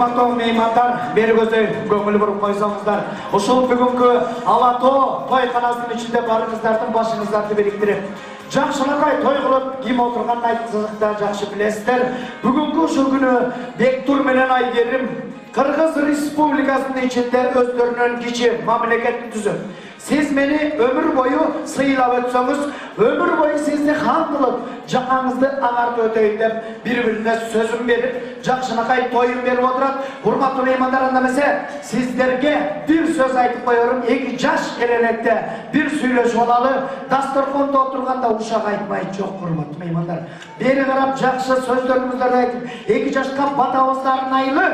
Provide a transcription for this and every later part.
урматтуу меймандар, бери көздөй көңүл буруп койсоңуздар. Ушул бүгүнкү Ала Тоо тойканасынын ичинде барыңыздардын башыңыздарды бириктирип, жакшылыкай той кылып ким отурганын айтсак да жакшы билесиздер. Бүгүнкү ушул күнү Бектур менен Айгерим Кыргыз Республикасынын ичинде өздөрүнөн кичи мамлекет түзүп, siz meni ömür boyu sıylap ötsöңүz, ömür boyu sizni хан kılıp, жакаңызды аңартып өтөйүн деп, бири-бирине сөзүн берип, жакшынакай тоюн берип отурат. Урматтуу меймандар, анда эмесе сиздерге бир сөз айтып коерум. 2 жаш келенекте бир сүйлөшүп алалы. Дасторкондо отурганда ушак айтмай жок, урматтуу меймандар. Бери карап жакшы сөздөрүңүздөрдү айтып, 2 жашка батабызды арнайлы.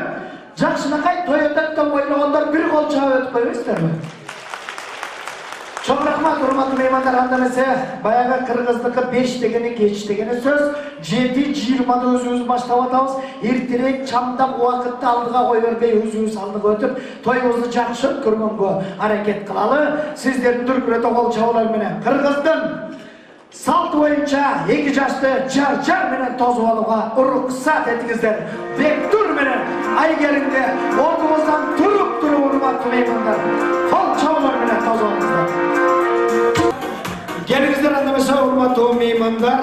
Жакшынакай той өтөт деп ойлогондор бир кол чаап өтүп койбойсуздарбы? Çok rahmat, hurmatlı meymanlar, andamese bayağı Kırgızdaki 5 degeni geç degeni söz 7-20'da özümüz başlap atабыз. Erтерээк çamdap uakıtты aldığa koy verбей özümüz aldık ötüp toyumuzu жақсы өткөргөнгө hareket kılalı. Sizlerin Türkürete kol çabalar menen Kırgızdın saltı boyunca 2 жашты jar menen tozup alığa ruhsat ettiңizdер. Бектур menen Айгеримге ордumuzdan turup hurmatlı meymanlar. Kol çabalar menen tozup alыңыздар. Gelingizler, andamese урматтуу меймандар,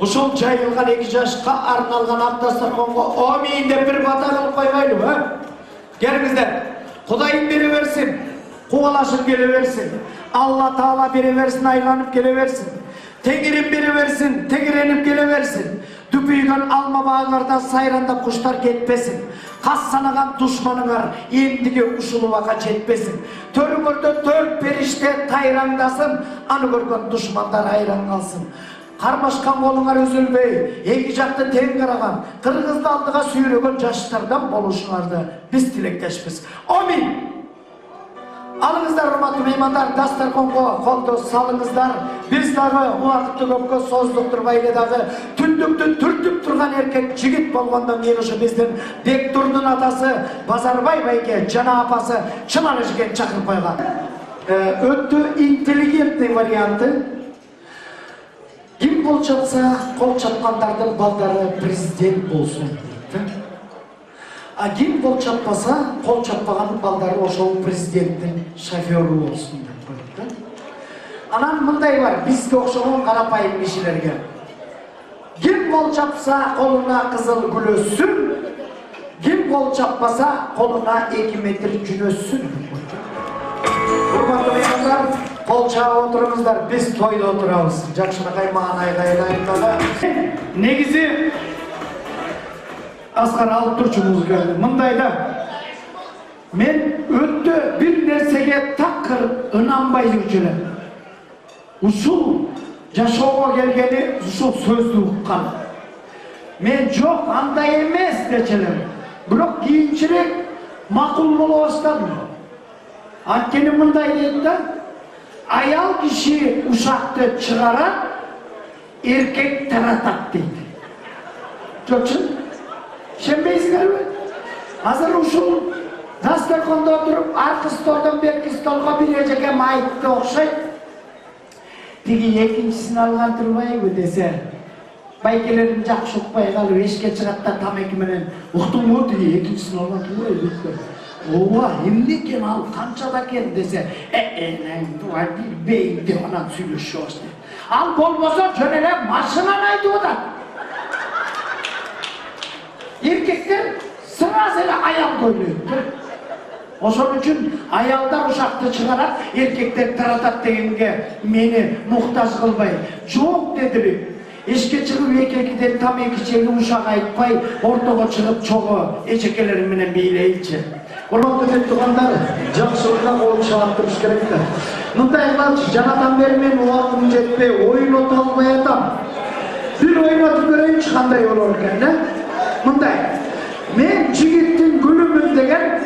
ушул жайылган 2 жашка арналган Дасторконго омин деп бир бата кылып койбойлубу? Gelingizler, Кудайым бере берсин, кубалашып келе берсин, Алла Таала бере берсин, айланып келе берсин, Теңирим бере берсин, тегиренип келе берсин, дүпүйгөн алма багыңардан сайрандап куштар кетпесин, кас санаган душманыңар эмдиги ушул убакка жетпесин, төрүңөрдө 4 периште тайраңдасын, аны көргөн душмандар айран калсын. Кармашкан колуңар үзүлбөй, 2 жакты тең караган, Кыргызды алдыга сүйрөгөн жаштардан болушуңарды биз тилектешпиз. Амин. Alыңыздар, урматтуу меймандар, Дасторконго колду салыңыздар. Биз дагы убакытты көпкө создуктурбай эле дагы түндүктү түртүп турган эркек жигит болгондо мен ушу биздин Бектурдун атасы Базарбай байке жана апасы Чынар эжеге чакырып койгон. Өтө интеллигентный варианты. Ким кол чапса, кол чапкандардын балдары президент болсун дейт. А ким кол чаппаса, кол чаппаган балдары ошол президенттин шофёру болсун деп коет. Анан мындай бар, бизге окшогон карапайым кишилерге. Ким кол чапса, колуна кызыл гүл өссүн, ким кол чаппаса, колуна 2 метр жүн өссүн деп коет. Урматтуу меймандар, кол чаап отуруңуздар, биз тойдо отурабыз. Жакшынакай мага айгайлайт дагы. Негизи Asgar alıp turçu muzikaydı. Mındayda men öttü bir nersege takır ınanbay жүрчүлөр. Ушул жашоого келгени ушул сөздү уккан. Men жок, андай эмес дечелер. Бирок кийинчерээк макул боло баштадым. Анткени мындай дейт да, аял киши ушакты чыгарат, эркек таратат дейт. Жокчу? Шембейсиңерби? Азыр ушул Дасторкондо отуруп, аркы столдон берки столго бир эжеке майытты окшойт. Тиги экинчисин алган турбайбы десе, байкелерин жакшы укпай калып эшикке чыгат да тамеки менен уктуңбу тиги экинчисин алган турбайбы? Ооба, эмне экен ал, канчада экен десе, туа бир бейим деп анан сүйлөшүп баштайт. Ал болбосо жөн эле машинаны айтып атат. Erkekler sırasıyla ayal koyuyor. Ошон үчүн аялдар ушакты чыгарат, эркектер таратат дегенге мени муктаж кылбай. Жок дедиби. Эшикке чыгып экекиден тамеки чегип ушак айтпай, ортого чыгып чогуу эжекелери менен бийлейчи. Урматтуу деп тургандар, жакшылыкка кол чаап туруш керек да. Мындай кылчы, жанатан бери мен убактым жетпей, ойното албай атам. Бир ойнотуп көрөйүнчү кандай болор экен, да? Мындай, мен жигиттин гүлүмүн деген,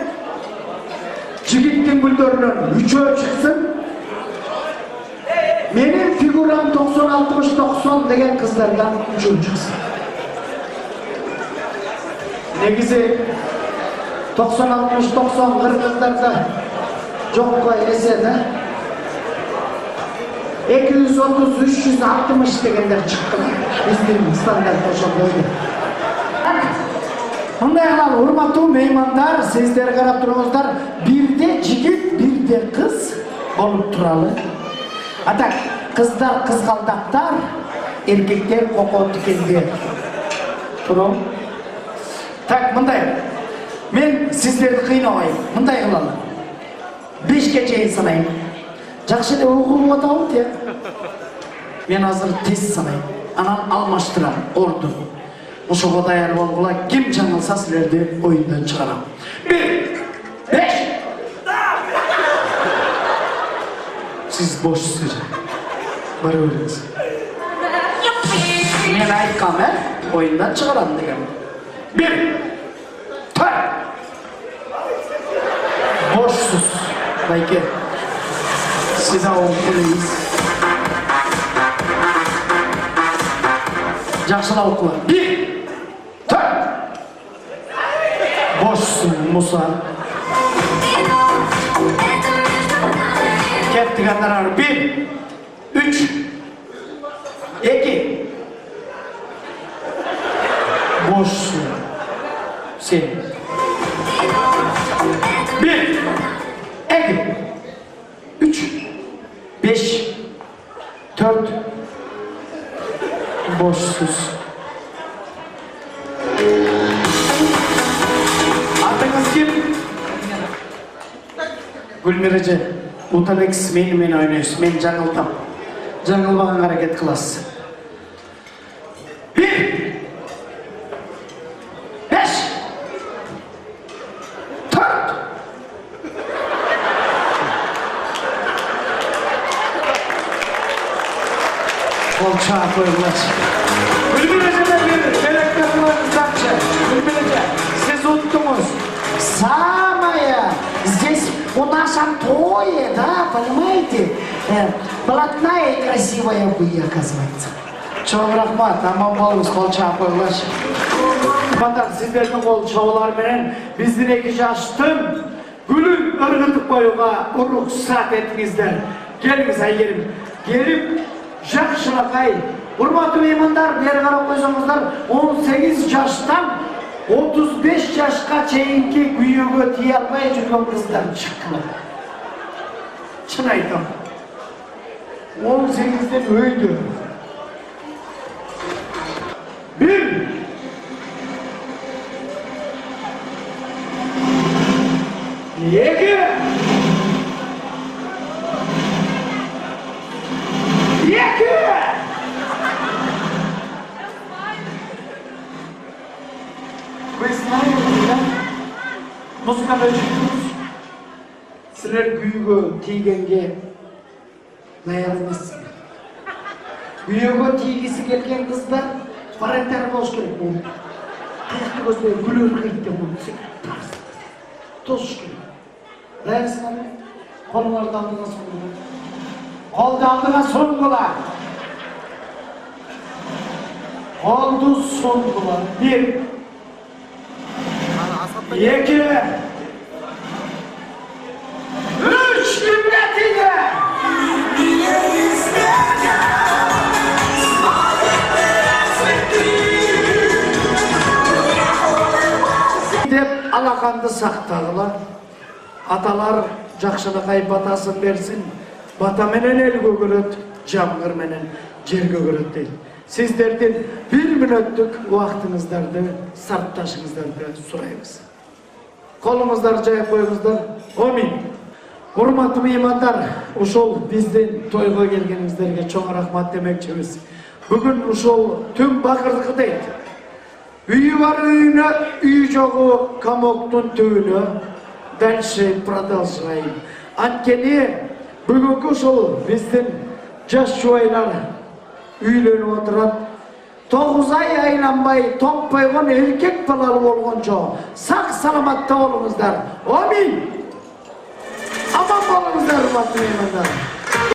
жигиттин гүлдөрүнөн 3-өө чыксын, менин фигурам 90-60-90 деген кыздардан 3-өө чыксын. Негизи 90-60-90 кыргыздарда жокко эсе да, 230-360 дегендер чыкты. Биздин стандарт ошол бойду. Мындай кылалы, урматтуу меймандар, сиздер карап туруңуздар, бирде жигит, бирде кыз болуп туралы. Атак, кыздар кызгалдактар, эркектер кокот тикендер. Туруң. Так, мындай. Мен сиздерди кыйнабайм. Мындай кылалы. 5ке чейин санайм. Жакшы эле угулуп атабыз, я. Мен азыр тез санайм. Анан алмаштырам, орду. Ошого даяр болгула, ким жаңылса силерди оюндан чыгарам. 1, 5. Siz boşsuz. Bana öğrensin. Men aytkam, oyundan çıkaram degan. 1, 4. Boşsuz. Bayke. Size okulayız. Жақсылап оқыла. 1, 4. Boşsun Musa. Kettik anlar. 1, 3, 2. Boşsun. Sen. 1, 2, 3, 5, 4. Boşsuz. Adınız kim? Gülmerici. Utanıksız men oynuyorsun. Men жаңылтам. Жаңылбаған hareket kılasın. 1, 5, 4. Kolçağa koyulmaz. Gülmerici bir melekleriniz Gülmerici, siz unuttunuz. Самое здесь у нас Антоя, да, понимаете? Блатная и красивая вы, оказывается. Çok rahmat, aman bolunuz kolçağa koyulaş. Batak sizlerдің kol çoğular menen bizdin 2 yaştın gülün ırgıtıp koyuğa ruhsat etіңіздер. Geliniz ayyerim. Gelip жақшылaqay. Urmatlı meymanlar, beri qarap koysanızlar 18 yaştan 35 yaşqa çeyinki güyüge tiye almay жүрген kızlar çıktılar. Çın aytam. 18'den öydü. 1, 2, 2. Вы знаете, да? Музыканы өшірдіңіз. Сілер күйіге тигенге лаяқ емессің. Күйіге тигісі келген қыздар барактары болуш керек болды. Қаяқты көзбен гүл өркейттен болды. Тосыш керек. Лаяқсыңар ме? Қолыңарды алдыға соңғыла. Қолды алдыға соңғыла. Қолды соңғыла. 1, 2, 3 cümletiyle dep alakandı saktağılar. Atalar жақшылықай батасын берсін. Бата менен ел көгөрөт, жамгыр менен жер көгөрөт дейт. Сиздерден 1 мүнөттүк убактыңыздарды, сарпташыңыздарды сурайбыз. Колуңуздарды жайып коюңуздар. Амин. Урматтуу меймандар, ушул биздин тойго келгениңиздерге чоң рахмат демекчибиз. Бүгүн ушул түн бакырдыкы дейт. Үйү бар үйүнө, үй жогу комоктун түбүнө. Дальше продолжаем. Анткени бүгүнкү ушул биздин жаш жубайлар үйлөнүп отурат. 9 ай айланбай топпойгон эркек балалы болгончо сак саламатта болуңуздар. Амин. Аман болуңуздар, урматтуу меймандар.